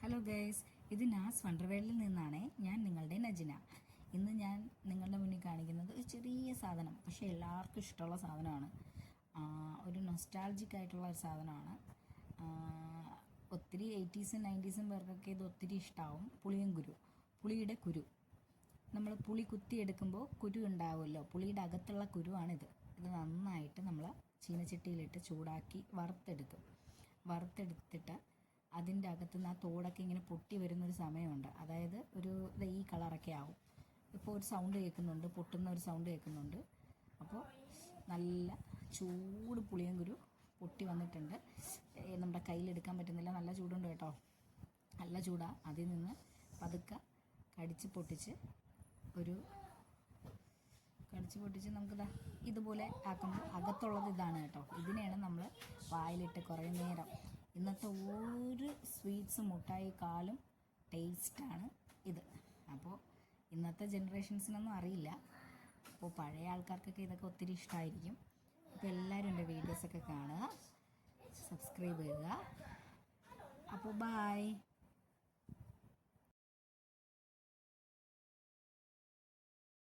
Hello guys, ഇത് നാസ് വണ്ടർവേൾഡിൽ നിന്നാണ്. ഞാൻ നിങ്ങളുടെ നജിന. ഇന്ന് ഞാൻ നിങ്ങളുടെ മുന്നിൽ കാണിക്കുന്നത് ഒരു ചെറിയ സാധനം, പക്ഷേ എല്ലാവർക്കും ഇഷ്ടമുള്ള സാധനമാണ്. ഒരു നൊസ്റ്റാൾജിക് ആയിട്ടുള്ള ഒരു സാധനമാണ്. ഒത്തിരി 80s 90s പേർക്കൊക്കെ ഇത് ഒത്തിരി ഇഷ്ടമാവും. പുളിയുടെ കുരു. നമ്മൾ പുളി കുത്തിയെടുക്കുമ്പോൾ കുരു ഉണ്ടാവുമല്ലോ, പുളിയുടെ അകത്തുള്ള കുരുവാണിത്. ഇത് നന്നായിട്ട് നമ്മൾ ചീനച്ചട്ടിയിലിട്ട് ചൂടാക്കി വറുത്തെടുത്തിട്ട് അതിൻ്റെ അകത്ത് നിന്ന് ആ തോടൊക്കെ ഇങ്ങനെ പൊട്ടി വരുന്നൊരു സമയമുണ്ട്. അതായത് ഈ കളറൊക്കെ ആവും. ഇപ്പോൾ ഒരു സൗണ്ട് കേൾക്കുന്നുണ്ട്, പൊട്ടുന്ന ഒരു സൗണ്ട് കേൾക്കുന്നുണ്ട്. അപ്പോൾ നല്ല ചൂട് പുളിയങ്കുരു പൊട്ടി വന്നിട്ടുണ്ട്. നമ്മുടെ കയ്യിലെടുക്കാൻ പറ്റുന്നില്ല, നല്ല ചൂടുണ്ട് കേട്ടോ, നല്ല ചൂടാണ്. അതിൽ നിന്ന് പതുക്കെ കടിച്ച് പൊട്ടിച്ച് നമുക്കിതാ ഇതുപോലെ ആക്കുമ്പോൾ അകത്തുള്ളത് ഇതാണ് കേട്ടോ. ഇതിനെയാണ് നമ്മൾ വായിലിട്ട് കുറേ നേരം. ഇന്നത്തെ ഒരു സ്വീറ്റ്സ് മുട്ടായിക്കാളും ടേസ്റ്റാണ് ഇത്. അപ്പോൾ ഇന്നത്തെ ജനറേഷൻസിനൊന്നും അറിയില്ല. അപ്പോൾ പഴയ ആൾക്കാർക്കൊക്കെ ഇതൊക്കെ ഒത്തിരി ഇഷ്ടമായിരിക്കും. അപ്പോൾ എല്ലാവരും എൻ്റെ വീഡിയോസൊക്കെ കാണുക, സബ്സ്ക്രൈബ് ചെയ്യുക. അപ്പോൾ ബൈ.